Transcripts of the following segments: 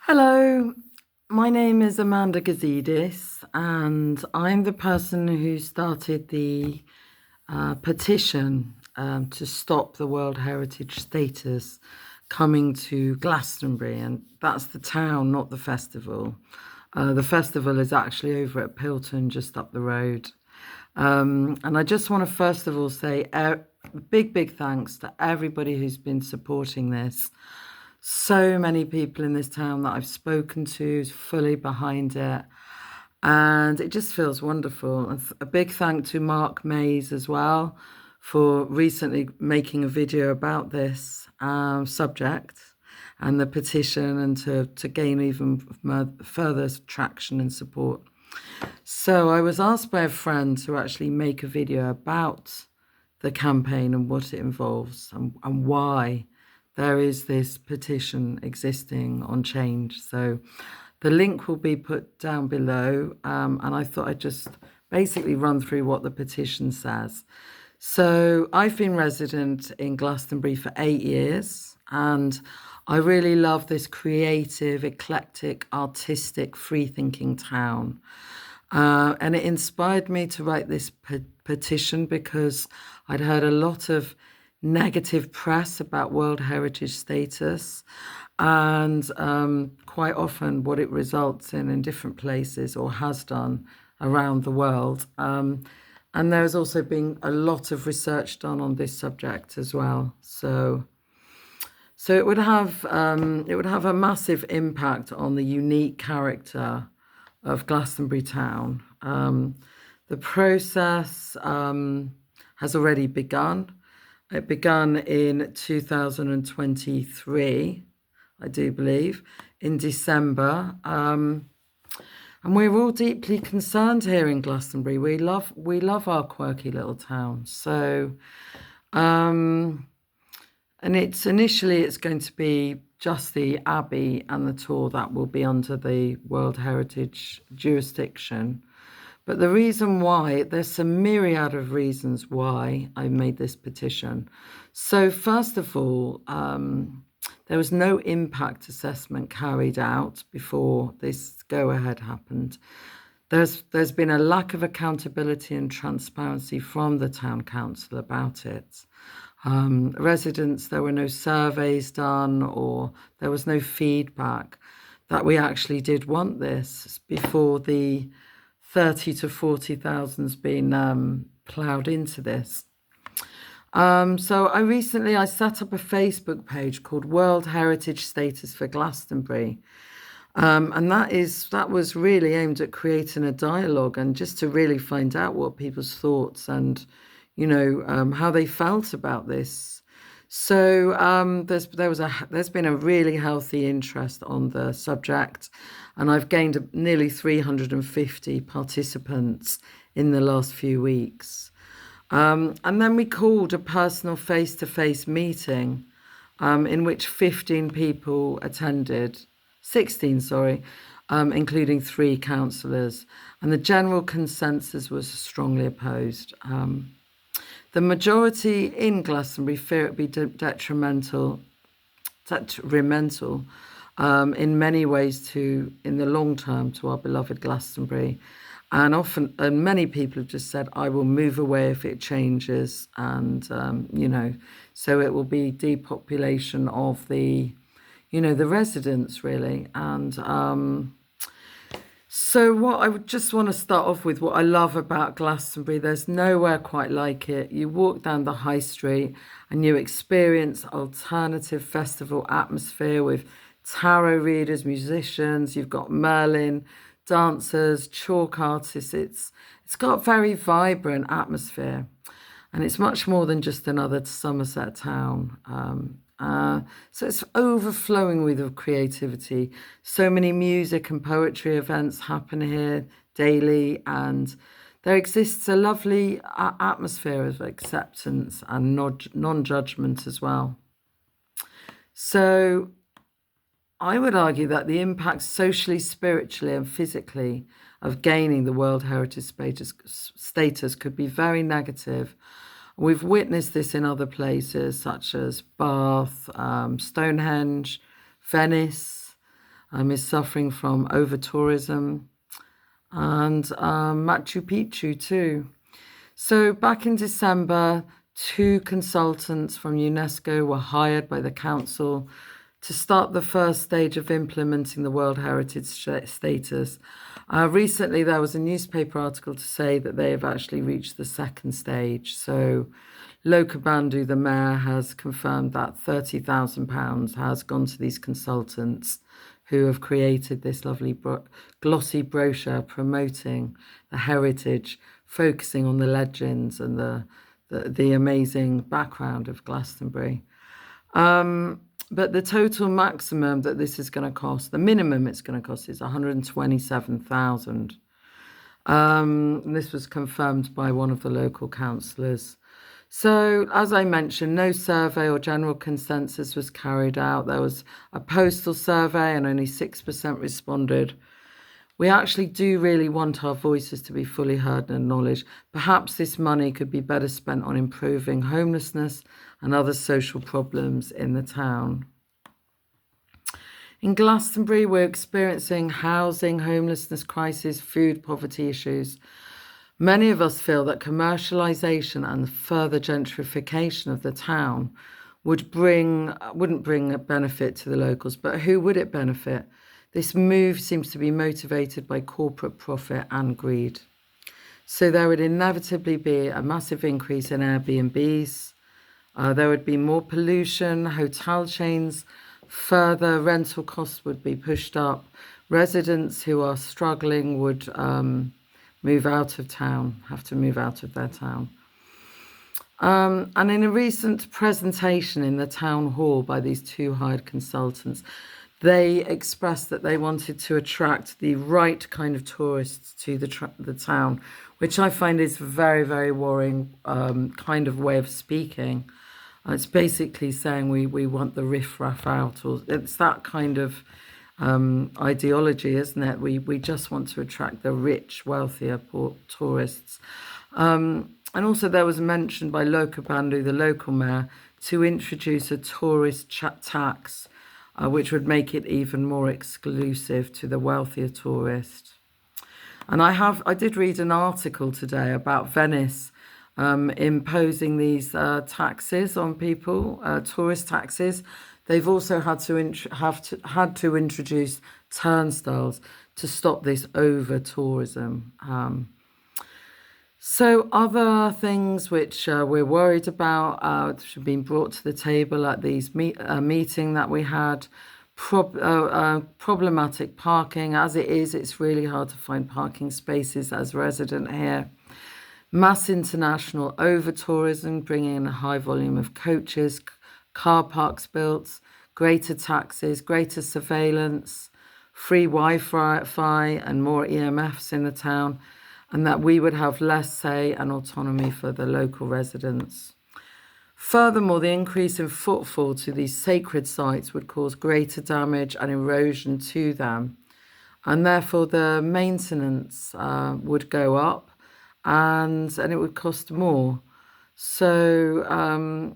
Hello, my name is Amanda Gazidis, and I'm the person who started the petition to stop the World Heritage status coming to Glastonbury, and that's the town, not the festival. The festival is actually over at Pilton, just up the road. And I just want to first of all say a big thanks to everybody who's been supporting this. So many people in this town that I've spoken to is fully behind it. And it just feels wonderful. And a big thank to Mark Mays as well for recently making a video about this subject and the petition, and to gain even further traction and support. So I was asked by a friend to actually make a video about the campaign and what it involves, and why there is this petition existing on Change. So the link will be put down below, and I thought I'd just basically run through what the petition says. So I've been resident in Glastonbury for 8 years, and I really love this creative, eclectic, artistic, free-thinking town. And it inspired me to write this petition because I'd heard a lot of negative press about World Heritage status, and quite often what it results in different places, or has done around the world. And there's also been a lot of research done on this subject as well. So it would have a massive impact on the unique character of Glastonbury town. The process has already begun. It began in 2023, I do believe, in December. And we're all deeply concerned here in Glastonbury. We love our quirky little town. So, and it's going to be just the Abbey and the Tor that will be under the World Heritage jurisdiction. But the reason why, there's some myriad of reasons why I made this petition. So first of all, there was no impact assessment carried out before this go-ahead happened. There's been a lack of accountability and transparency from the town council about it. Residents, there were no surveys done, or there was no feedback that we actually did want this before the 30 to 40,000's been ploughed into this. So I set up a Facebook page called World Heritage Status for Glastonbury. And that was really aimed at creating a dialogue and just to really find out what people's thoughts and, how they felt about this. So there's been a really healthy interest on the subject, and I've gained nearly 350 participants in the last few weeks. And then we called a personal face-to-face meeting in which 16 people attended, including 3 councillors, and the general consensus was strongly opposed. The majority in Glastonbury fear it be detrimental in many ways in the long term, to our beloved Glastonbury. And many people have just said, I will move away if it changes. And, so it will be depopulation of the residents, really. And so what I would just want to start off with, what I love about Glastonbury, there's nowhere quite like it. You walk down the high street and you experience alternative festival atmosphere with tarot readers, musicians, you've got Merlin, dancers, chalk artists. It's got a very vibrant atmosphere, and it's much more than just another Somerset town. So it's overflowing with creativity. So many music and poetry events happen here daily, and there exists a lovely atmosphere of acceptance and non-judgment as well. So I would argue that the impact socially, spiritually and physically of gaining the World Heritage status could be very negative. We've witnessed this in other places such as Bath, Stonehenge, Venice, is suffering from over-tourism, and Machu Picchu too. So back in December, 2 consultants from UNESCO were hired by the council to start the first stage of implementing the World Heritage status. Recently, there was a newspaper article to say that they have actually reached the second stage. So Loka Bandhu, the mayor, has confirmed that £30,000 has gone to these consultants who have created this lovely glossy brochure promoting the heritage, focusing on the legends and the amazing background of Glastonbury. But the total maximum that this is going to cost, the minimum it's going to cost, is 127,000. This was confirmed by one of the local councillors. So, as I mentioned, no survey or general consensus was carried out. There was a postal survey and only 6% responded. We actually do really want our voices to be fully heard and acknowledged. Perhaps this money could be better spent on improving homelessness and other social problems in the town. In Glastonbury, we're experiencing housing, homelessness crisis, food poverty issues. Many of us feel that commercialisation and further gentrification of the town wouldn't bring a benefit to the locals, but who would it benefit? This move seems to be motivated by corporate profit and greed. So there would inevitably be a massive increase in Airbnbs. There would be more pollution, hotel chains, further rental costs would be pushed up. Residents who are struggling would move out of town, have to move out of their town. And in a recent presentation in the town hall by these 2 hired consultants, they expressed that they wanted to attract the right kind of tourists to the town, which I find is a very, very worrying kind of way of speaking. It's basically saying we want the riffraff out, or it's that kind of ideology, isn't it? We just want to attract the rich, wealthier tourists. And also there was mention by Loka Bandhu, the local mayor, to introduce a tourist tax, which would make it even more exclusive to the wealthier tourist. And I did read an article today about Venice imposing these taxes on people, tourist taxes. They've also had to introduce turnstiles to stop this over tourism. So other things which we're worried about have been brought to the table at these meeting that we had. Problematic parking. As it is, it's really hard to find parking spaces as a resident here. Mass international over-tourism, bringing in a high volume of coaches, car parks built, greater taxes, greater surveillance, free Wi-Fi and more EMFs in the town, and that we would have less say and autonomy for the local residents. Furthermore, the increase in footfall to these sacred sites would cause greater damage and erosion to them, and therefore the maintenance would go up, and it would cost more. So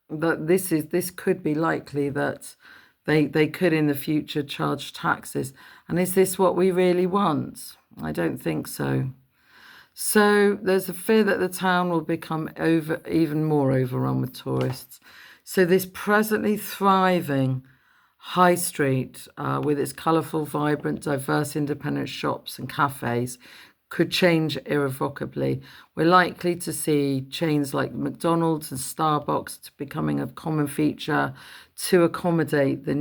that this could be likely that they could in the future charge taxes. And is this what we really want? I don't think so. So there's a fear that the town will become even more overrun with tourists. So this presently thriving high street with its colourful, vibrant, diverse independent shops and cafes could change irrevocably. We're likely to see chains like McDonald's and Starbucks becoming a common feature to accommodate the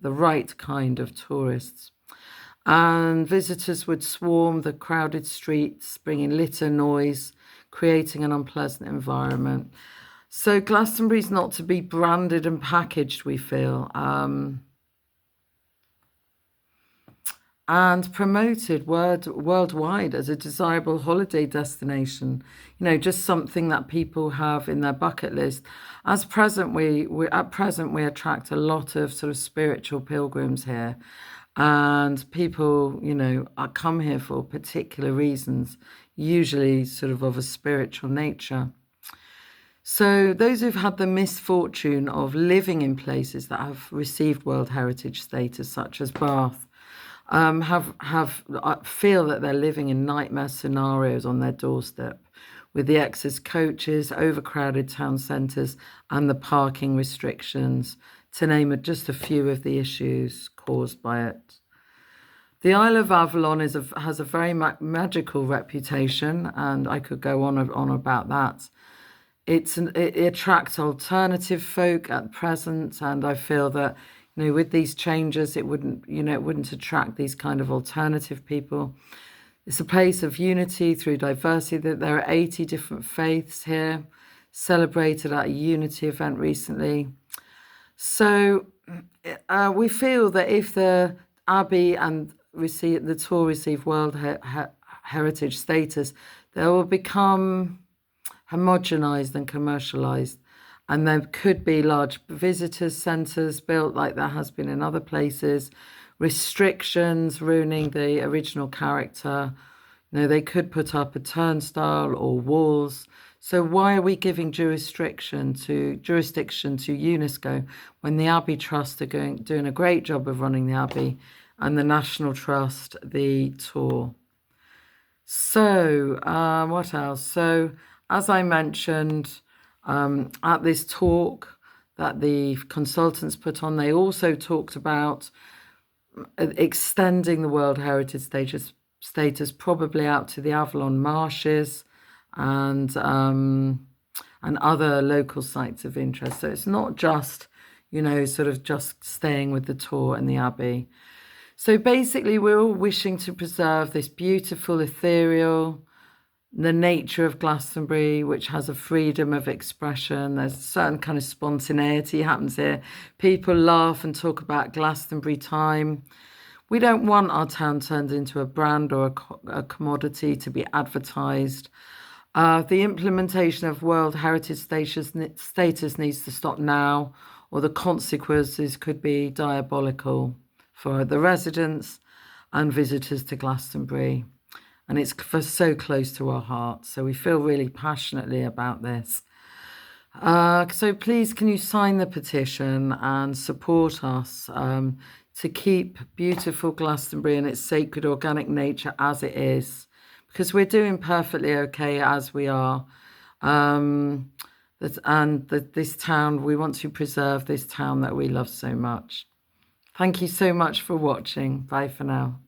right kind of tourists. And visitors would swarm the crowded streets, bringing litter, noise, creating an unpleasant environment. So Glastonbury's not to be branded and packaged, we feel, and promoted worldwide as a desirable holiday destination. Just something that people have in their bucket list. At present, we attract a lot of sort of spiritual pilgrims here. And people, come here for particular reasons, usually sort of a spiritual nature. So those who've had the misfortune of living in places that have received World Heritage status, such as Bath, have feel that they're living in nightmare scenarios on their doorstep, with the excess coaches, overcrowded town centres, and the parking restrictions, to name just a few of the issues caused by it. The Isle of Avalon has a very magical reputation, and I could go on about that. It attracts alternative folk at present, and I feel that, with these changes, it wouldn't attract these kind of alternative people. It's a place of unity through diversity. That there are 80 different faiths here, celebrated at a unity event recently. So we feel that if the Abbey and the tour receive World Heritage status, they will become homogenized and commercialized, and there could be large visitors centres built like there has been in other places, restrictions ruining the original character. They could put up a turnstile or walls. So why are we giving jurisdiction to UNESCO when the Abbey Trust are doing a great job of running the Abbey, and the National Trust the tour? So what else? So as I mentioned, at this talk that the consultants put on, they also talked about extending the World Heritage status probably out to the Avalon marshes and other local sites of interest. So it's not just, sort of just staying with the tour and the Abbey. So basically, we're all wishing to preserve this beautiful, ethereal, the nature of Glastonbury, which has a freedom of expression. There's a certain kind of spontaneity happens here. People laugh and talk about Glastonbury time. We don't want our town turned into a brand or a commodity to be advertised. The implementation of World Heritage status needs to stop now, or the consequences could be diabolical for the residents and visitors to Glastonbury. And it's so close to our hearts, so we feel really passionately about this. So please, can you sign the petition and support us to keep beautiful Glastonbury and its sacred organic nature as it is, because we're doing perfectly okay as we are. This town, we want to preserve this town that we love so much. Thank you so much for watching. Bye for now.